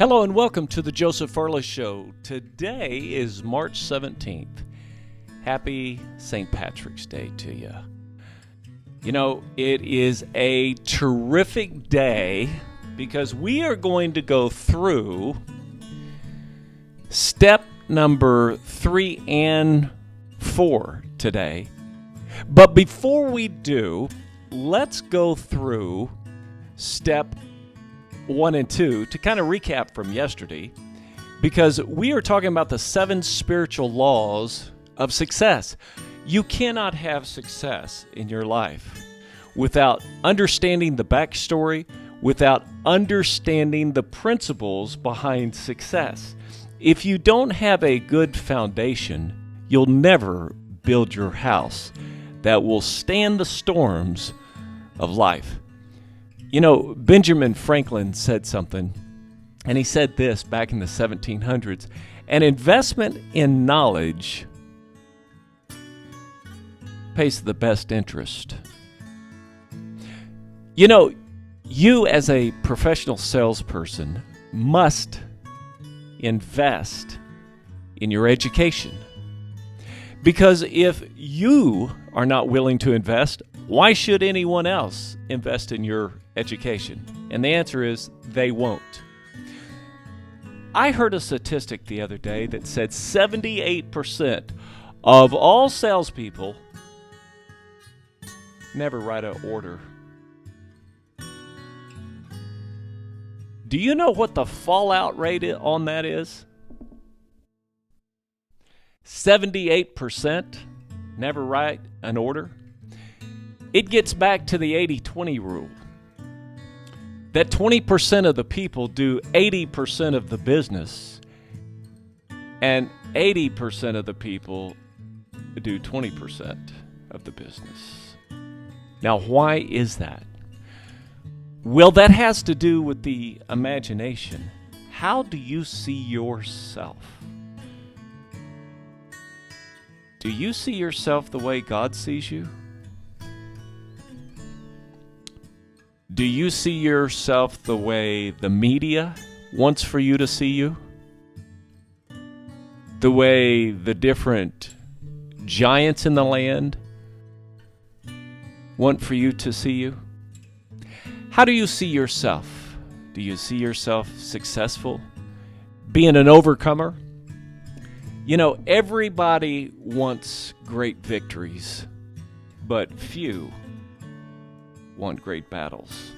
Hello and welcome to the Joseph Furless Show. Today is March 17th. Happy St. Patrick's Day to you. You know, it is a terrific day because we are going to go through step number 3 and 4 today. But before we do, let's go through step 1 and 2 to kind of recap from yesterday, because we are talking about the 7 spiritual laws of success. You cannot have success in your life without understanding the backstory, without understanding the principles behind success. If you don't have a good foundation, you'll never build your house that will stand the storms of life. You know, Benjamin Franklin said something, and he said this back in the 1700s: an investment in knowledge pays the best interest. You know, you as a professional salesperson must invest in your education. Because if you are not willing to invest, why should anyone else invest in your education? And the answer is they won't. I heard a statistic the other day that said 78% of all salespeople never write an order. Do you know what the fallout rate on that is? 78% never write an order. It gets back to the 80-20 rule. That 20% of the people do 80% of the business, and 80% of the people do 20% of the business. Now, why is that? Well, that has to do with the imagination. How do you see yourself? Do you see yourself the way God sees you? Do you see yourself the way the media wants for you to see you? The way the different giants in the land want for you to see you? How do you see yourself? Do you see yourself successful? Being an overcomer? You know, everybody wants great victories, but few want great battles.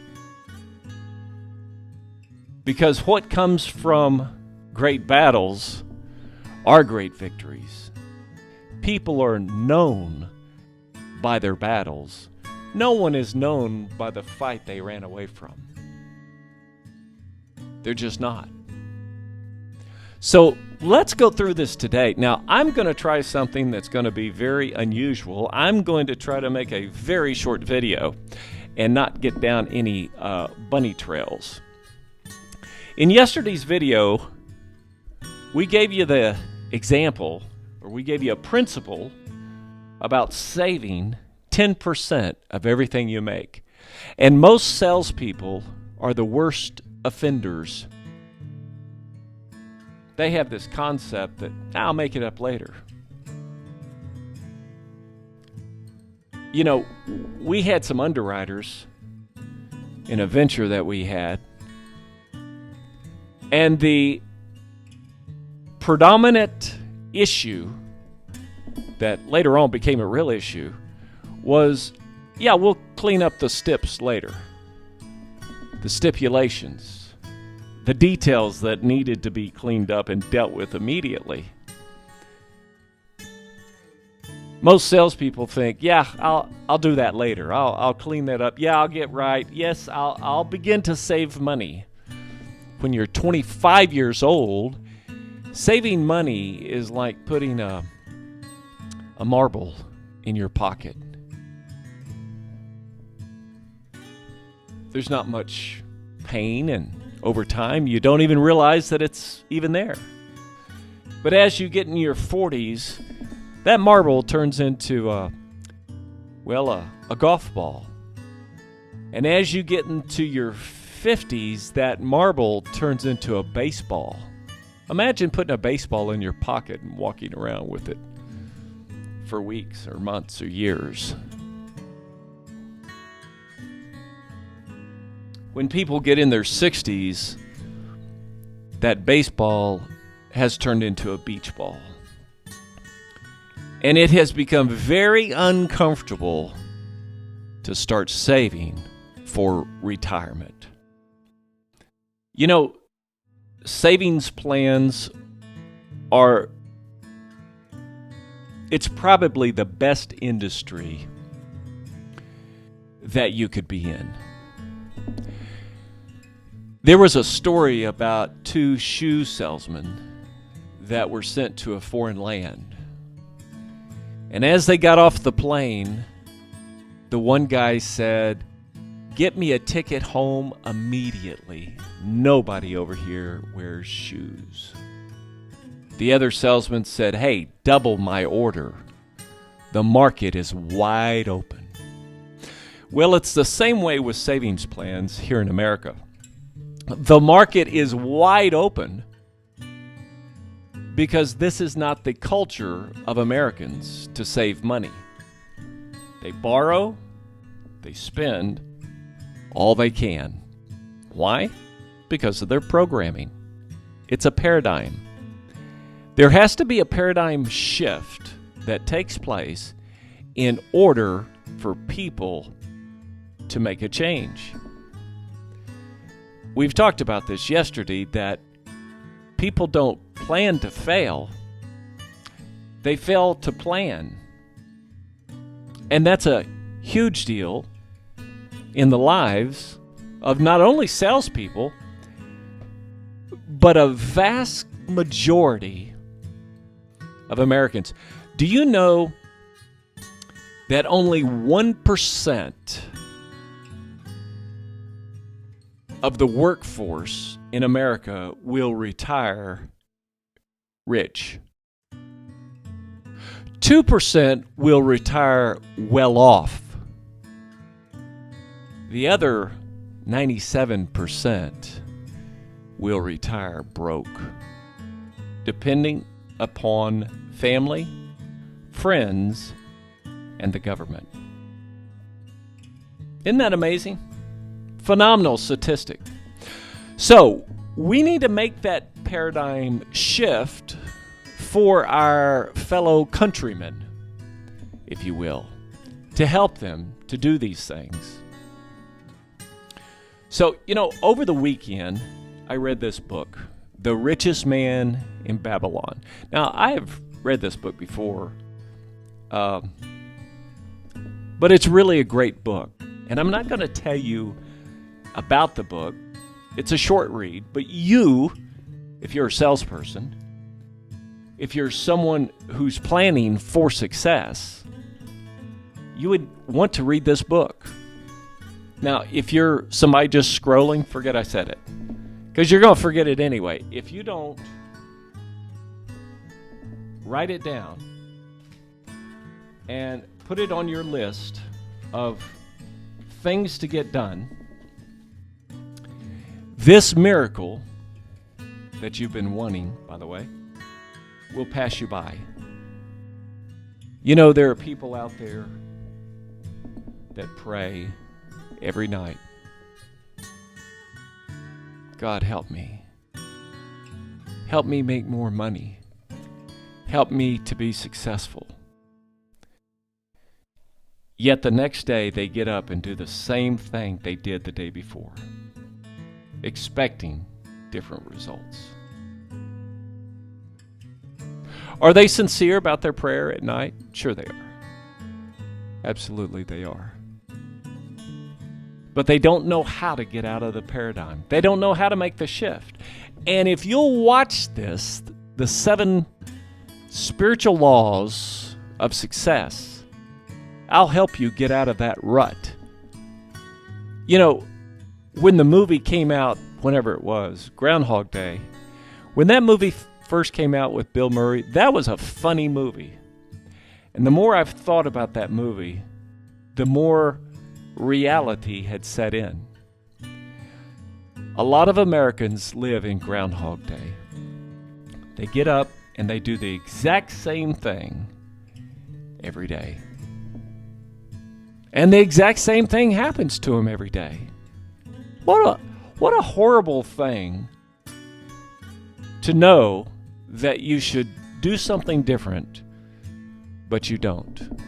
Because what comes from great battles are great victories. People are known by their battles. No one is known by the fight they ran away from. They're just not. So let's go through this today. Now, I'm going to try something that's going to be very unusual. I'm going to try to make a very short video and not get down any bunny trails. In yesterday's video, we gave you the example, or we gave you a principle about saving 10% of everything you make. And most salespeople are the worst offenders. They have this concept that I'll make it up later. You know, we had some underwriters in a venture that we had, and the predominant issue that later on became a real issue was, yeah, we'll clean up the steps later. The stipulations, the details that needed to be cleaned up and dealt with immediately. Most salespeople think, yeah, I'll do that later. I'll clean that up. Yeah, I'll get right. Yes, I'll begin to save money. When you're 25 years old, saving money is like putting a marble in your pocket. There's not much pain, and over time, you don't even realize that it's even there. But as you get in your 40s, that marble turns into a golf ball. And as you get into your 50s, that marble turns into a baseball. Imagine putting a baseball in your pocket and walking around with it for weeks or months or years. When people get in their 60s, that baseball has turned into a beach ball. And it has become very uncomfortable to start saving for retirement. You know, savings plans it's probably the best industry that you could be in. There was a story about two shoe salesmen that were sent to a foreign land. And as they got off the plane, the one guy said, "Get me a ticket home immediately. Nobody over here wears shoes." The other salesman said, "Hey, double my order. The market is wide open." Well, it's the same way with savings plans here in America. The market is wide open because this is not the culture of Americans to save money. They borrow, they spend all they can. Why? Because of their programming. It's a paradigm. There has to be a paradigm shift that takes place in order for people to make a change. We've talked about this yesterday, that people don't plan to fail. They fail to plan. And that's a huge deal in the lives of not only salespeople, but a vast majority of Americans. Do you know that only 1% of the workforce in America will retire rich? 2% will retire well off. The other 97% will retire broke, depending upon family, friends, and the government. Isn't that amazing? Phenomenal statistic. So we need to make that paradigm shift for our fellow countrymen, if you will, to help them to do these things. So, over the weekend, I read this book, The Richest Man in Babylon. Now, I have read this book before, but it's really a great book. And I'm not going to tell you about the book. It's a short read, but you, if you're a salesperson, if you're someone who's planning for success, you would want to read this book. Now, if you're somebody just scrolling, forget I said it, because you're going to forget it anyway. If you don't write it down and put it on your list of things to get done, this miracle that you've been wanting, by the way, will pass you by. There are people out there that pray every night, "God, help me. Help me make more money. Help me to be successful." Yet the next day they get up and do the same thing they did the day before, expecting different results. Are they sincere about their prayer at night? Sure they are. Absolutely they are. But they don't know how to get out of the paradigm. They don't know how to make the shift. And if you'll watch this, the 7 spiritual laws of success, I'll help you get out of that rut. When the movie came out, whenever it was, Groundhog Day, when that movie first came out with Bill Murray, that was a funny movie. And the more I've thought about that movie, the more reality had set in. A lot of Americans live in Groundhog Day. They get up and they do the exact same thing every day. And the exact same thing happens to them every day. What a horrible thing to know that you should do something different, but you don't.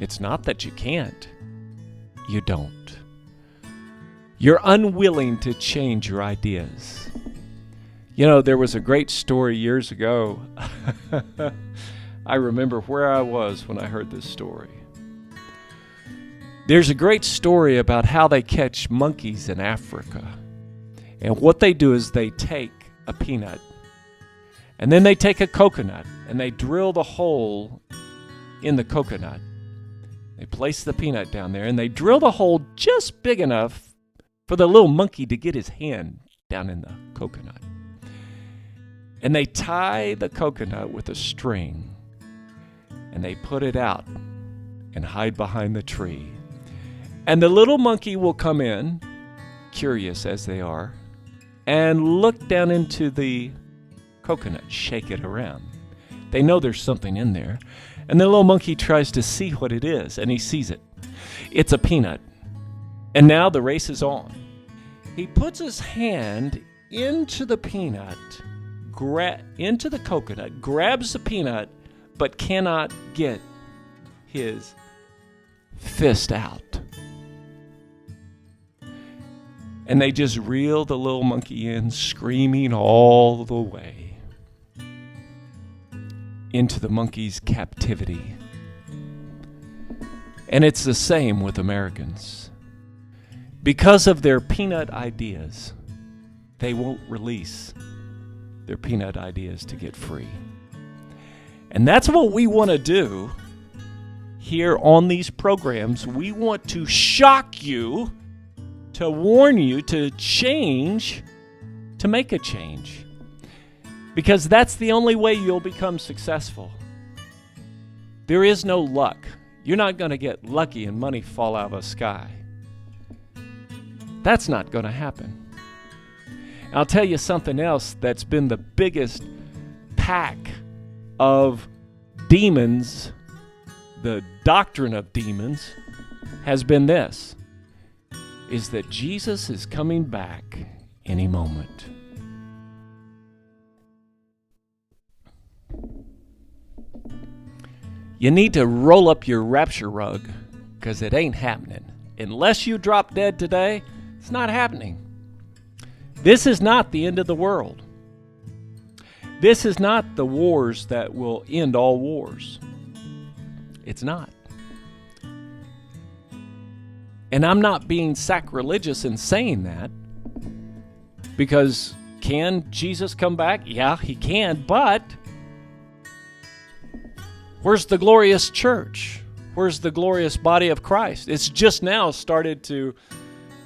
It's not that you can't. You don't. You're unwilling to change your ideas. You know, there was a great story years ago. I remember where I was when I heard this story. There's a great story about how they catch monkeys in Africa. And what they do is they take a peanut, and then they take a coconut, and they drill the hole in the coconut. They place the peanut down there, and they drill the hole just big enough for the little monkey to get his hand down in the coconut. And they tie the coconut with a string, and they put it out and hide behind the tree. And the little monkey will come in, curious as they are, and look down into the coconut, shake it around. They know there's something in there. And the little monkey tries to see what it is, and he sees it. It's a peanut. And now the race is on. He puts his hand into the peanut, into the coconut, grabs the peanut, but cannot get his fist out. And they just reel the little monkey in, screaming all the way into the monkey's captivity. And it's the same with Americans. Because of their peanut ideas, they won't release their peanut ideas to get free. And that's what we want to do here on these programs. We want to shock you, to warn you, to change, to make a change. Because that's the only way you'll become successful. There is no luck. You're not going to get lucky and money fall out of the sky. That's not going to happen. And I'll tell you something else that's been the biggest pack of demons, the doctrine of demons, has been this, is that Jesus is coming back any moment. You need to roll up your rapture rug, because it ain't happening. Unless you drop dead today, it's not happening. This is not the end of the world. This is not the wars that will end all wars. It's not. And I'm not being sacrilegious in saying that, because can Jesus come back? Yeah, he can, but where's the glorious church? Where's the glorious body of Christ? It's just now started to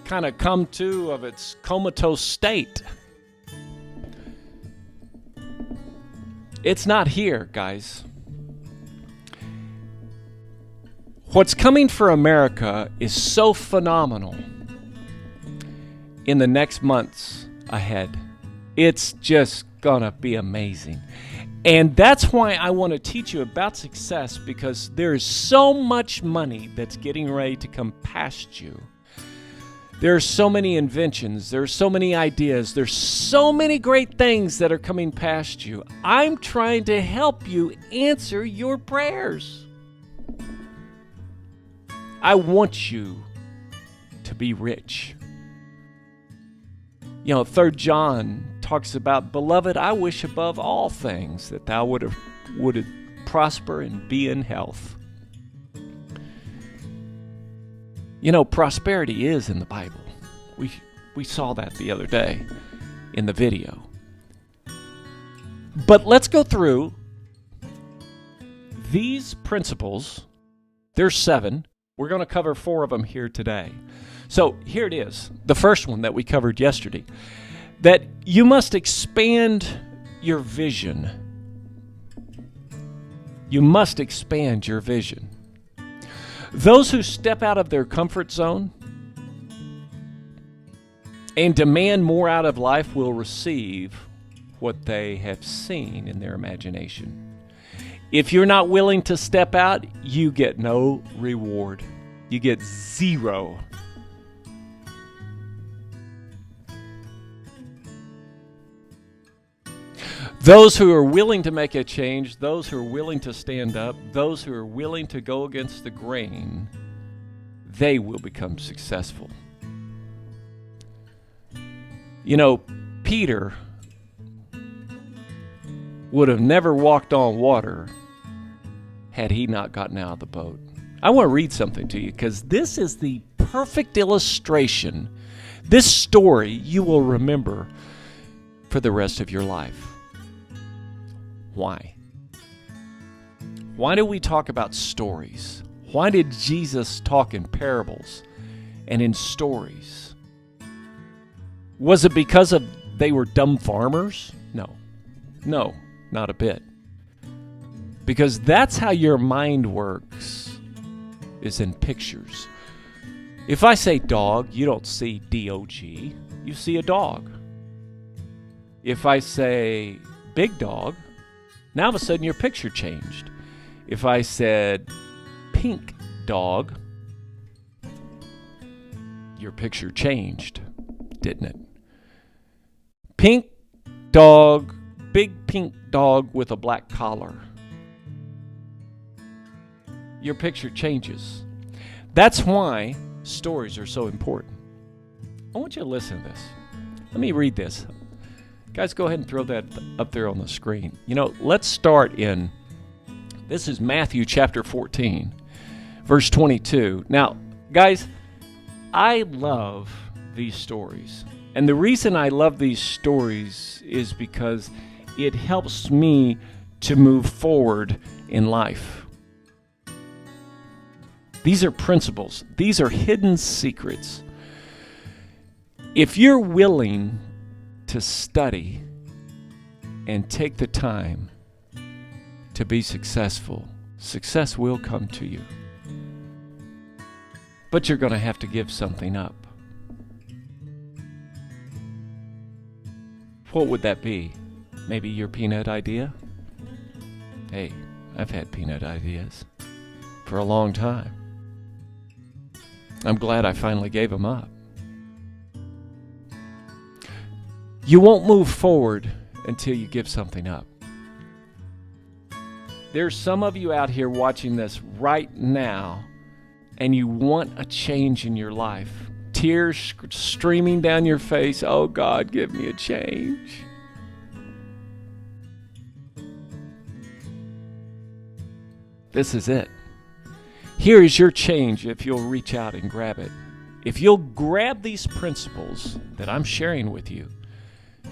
kind of come to of its comatose state. It's not here, guys. What's coming for America is so phenomenal in the next months ahead. It's just gonna be amazing. And that's why I want to teach you about success, because there is so much money that's getting ready to come past you. There are so many inventions. There are so many ideas. There's so many great things that are coming past you. I'm trying to help you answer your prayers. I want you to be rich. You know, 3 John talks about, "Beloved, I wish above all things that thou would prosper and be in health." You know, prosperity is in the Bible. We saw that the other day in the video. But let's go through these principles. There's 7. We're going to cover 4 of them here today. So here it is. The first one that we covered yesterday. That you must expand your vision. You must expand your vision. Those who step out of their comfort zone and demand more out of life will receive what they have seen in their imagination. If you're not willing to step out, you get no reward. You get zero. Those who are willing to make a change, those who are willing to stand up, those who are willing to go against the grain, they will become successful. You know, Peter would have never walked on water had he not gotten out of the boat. I want to read something to you because this is the perfect illustration. This story you will remember for the rest of your life. Why? Why do we talk about stories? Why did Jesus talk in parables and in stories? Was it because they were dumb farmers? No, not a bit. Because that's how your mind works, is in pictures. If I say dog, you don't see D-O-G, you see a dog. If I say big dog, now all of a sudden your picture changed. If I said pink dog, your picture changed, didn't it? Pink dog, big pink dog with a black collar. Your picture changes. That's why stories are so important. I want you to listen to this. Let me read this. Guys, go ahead and throw that up there on the screen. You know, let's start this is Matthew chapter 14, verse 22. Now, guys, I love these stories. And the reason I love these stories is because it helps me to move forward in life. These are principles. These are hidden secrets. If you're willing to study and take the time to be successful, success will come to you. But you're going to have to give something up. What would that be? Maybe your peanut idea? Hey, I've had peanut ideas for a long time. I'm glad I finally gave them up. You won't move forward until you give something up. There's some of you out here watching this right now, and you want a change in your life. Tears streaming down your face. Oh, God, give me a change. This is it. Here is your change if you'll reach out and grab it. If you'll grab these principles that I'm sharing with you,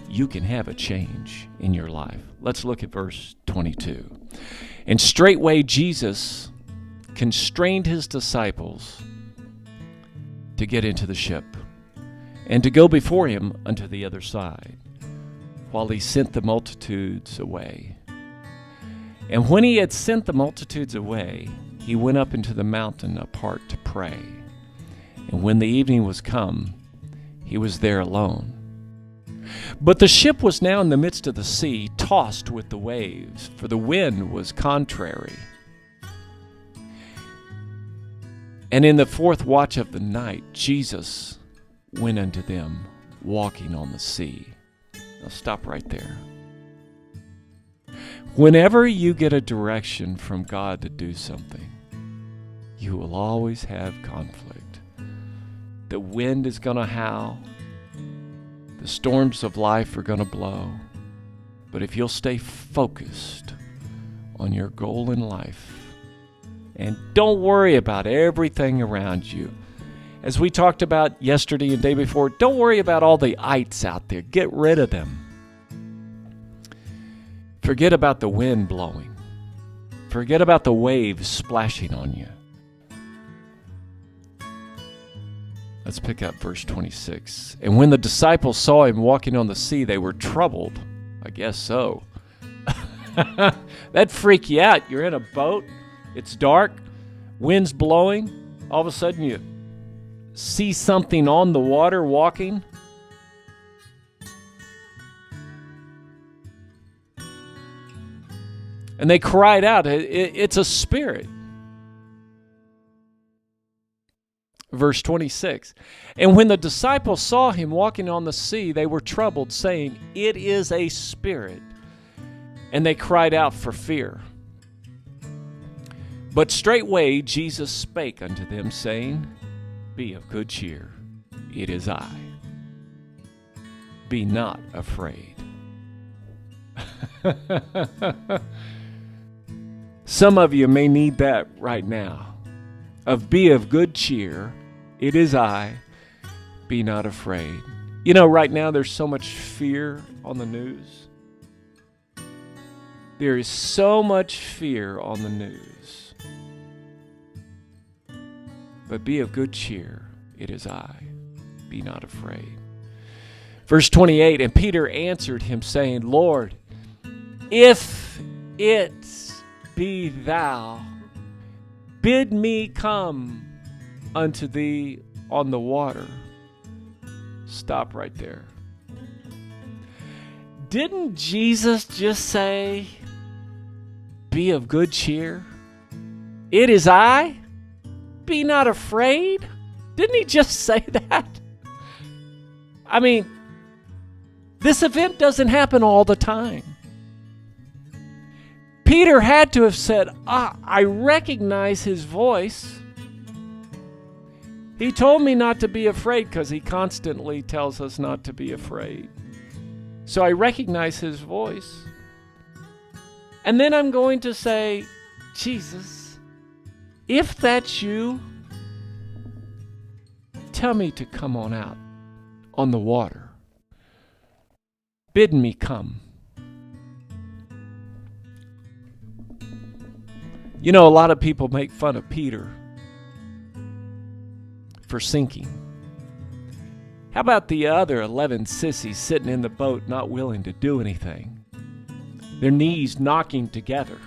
you can have a change in your life. Let's look at verse 22. And straightway Jesus constrained his disciples to get into the ship and to go before him unto the other side, while he sent the multitudes away. And when he had sent the multitudes away, he went up into the mountain apart to pray. And when the evening was come, he was there alone. But the ship was now in the midst of the sea, tossed with the waves, for the wind was contrary. And in the fourth watch of the night, Jesus went unto them, walking on the sea. Now stop right there. Whenever you get a direction from God to do something, you will always have conflict. The wind is going to howl. The storms of life are going to blow. But if you'll stay focused on your goal in life, and don't worry about everything around you. As we talked about yesterday and day before, don't worry about all the ites out there. Get rid of them. Forget about the wind blowing. Forget about the waves splashing on you. Let's pick up verse 26. And when the disciples saw him walking on the sea, they were troubled. I guess so. That'd freak you out. You're in a boat. It's dark. Wind's blowing. All of a sudden you see something on the water walking. And they cried out, it's a spirit. Verse 26. And when the disciples saw him walking on the sea, they were troubled, saying, it is a spirit. And they cried out for fear. But straightway Jesus spake unto them, saying, be of good cheer, it is I. Be not afraid. Some of you may need that right now. Be of good cheer, it is I. Be not afraid. You know, right now there's so much fear on the news. There is so much fear on the news. But be of good cheer, it is I. Be not afraid. Verse 28, and Peter answered him, saying, Lord, if it be thou, bid me come unto thee on the water. Stop right there. Didn't Jesus just say, be of good cheer? It is I. Be not afraid. Didn't he just say that? I mean, this event doesn't happen all the time. Peter had to have said, I recognize his voice. He told me not to be afraid because he constantly tells us not to be afraid. So I recognize his voice. And then I'm going to say, Jesus, if that's you, tell me to come on out on the water. Bid me come. You know, a lot of people make fun of Peter for sinking. How about the other 11 sissies sitting in the boat not willing to do anything? Their knees knocking together.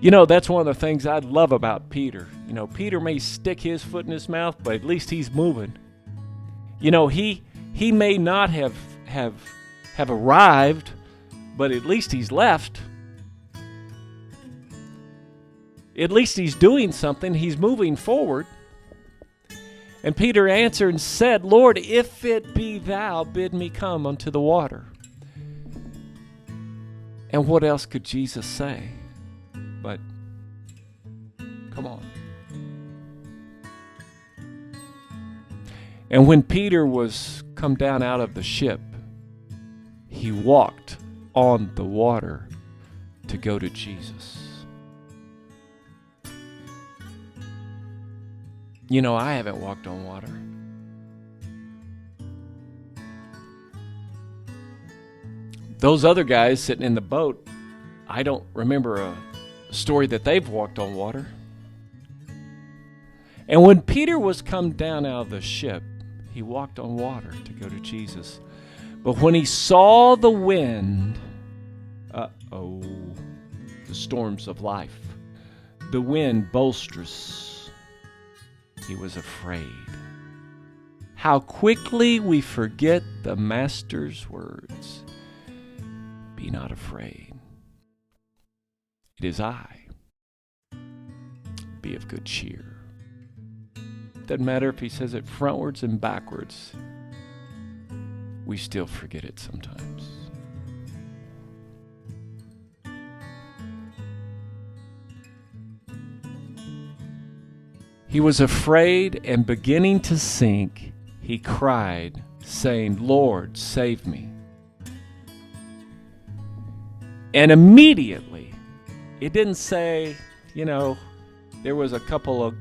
You know, that's one of the things I love about Peter. You know, Peter may stick his foot in his mouth, but at least he's moving. You know, he may not have arrived, but at least he's left. At least he's doing something. He's moving forward. And Peter answered and said, Lord, if it be thou, bid me come unto the water. And what else could Jesus say? But, come on. And when Peter was come down out of the ship, he walked on the water to go to Jesus. You know, I haven't walked on water. Those other guys sitting in the boat, I don't remember a story that they've walked on water. And when Peter was come down out of the ship, he walked on water to go to Jesus. But when he saw the wind, the storms of life, the wind boisterous, he was afraid. How quickly we forget the Master's words. Be not afraid. It is I. Be of good cheer. Doesn't matter if he says it frontwards and backwards. We still forget it sometimes. He was afraid, and beginning to sink, he cried, saying, Lord, save me. And immediately, it didn't say, you know, there was a couple of...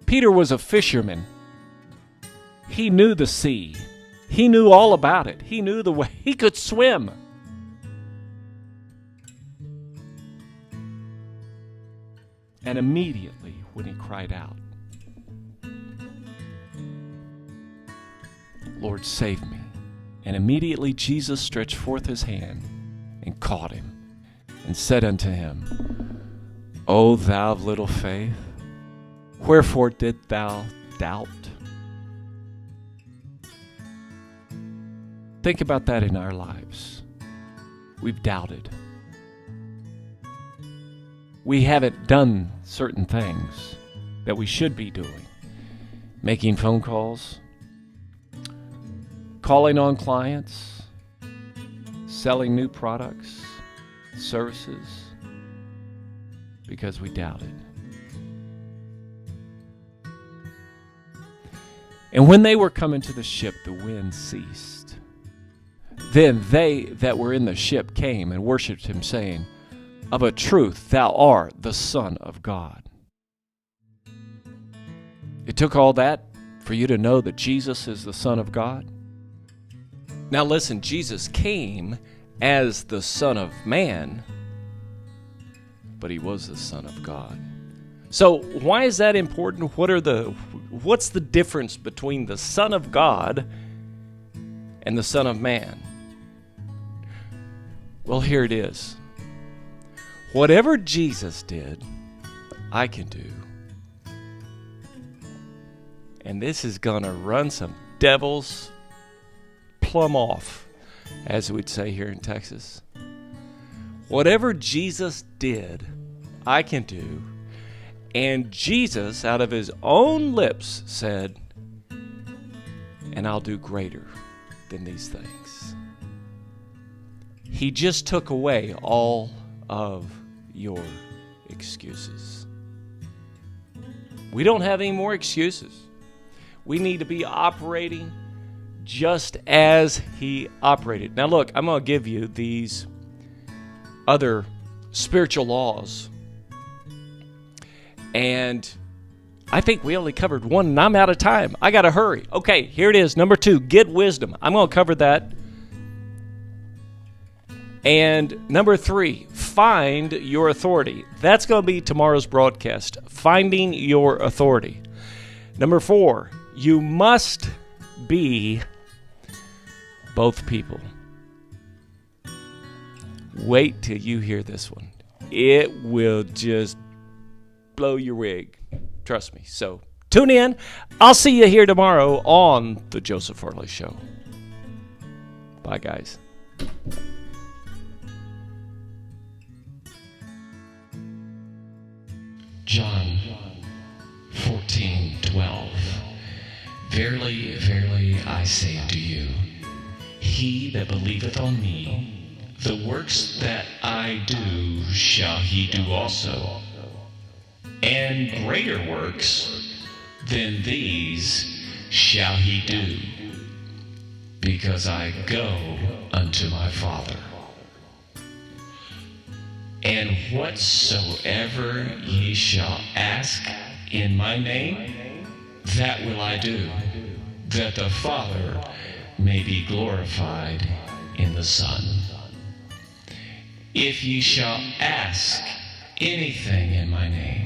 Peter was a fisherman. He knew the sea. He knew all about it. He knew the way. He could swim. And immediately, when he cried out, Lord, save me. And immediately Jesus stretched forth his hand and caught him and said unto him, O thou of little faith, wherefore didst thou doubt? Think about that in our lives. we've doubted. We haven't done certain things that we should be doing. Making phone calls, calling on clients, selling new products, services, because we doubted. And when they were coming to the ship, the wind ceased. Then they that were in the ship came and worshipped him, saying, Of a truth, thou art the Son of God. It took all that for you to know that Jesus is the Son of God? Now listen, Jesus came as the Son of Man, but he was the Son of God. So why is that important? What's the difference between the Son of God and the Son of Man? Well, here it is. Whatever Jesus did, I can do. And this is going to run some devils plumb off, as we'd say here in Texas. Whatever Jesus did, I can do. And Jesus, out of his own lips, said, and I'll do greater than these things. He just took away all of your excuses. We don't have any more excuses. We need to be operating just as he operated. Now look, I'm going to give you these other spiritual laws. And I think we only covered one, and I'm out of time. I got to hurry. Okay, here it is. Number 2, get wisdom. I'm going to cover that. And number 3, find your authority. That's going to be tomorrow's broadcast, finding your authority. Number 4, you must be both people. Wait till you hear this one. It will just blow your wig. Trust me. So tune in. I'll see you here tomorrow on The Joseph Farley Show. Bye, guys. John 14:12. Verily, verily, I say unto you, he that believeth on me, the works that I do shall he do also, and greater works than these shall he do, because I go unto my Father. And whatsoever ye shall ask in my name, that will I do, that the Father may be glorified in the Son. If ye shall ask anything in my name,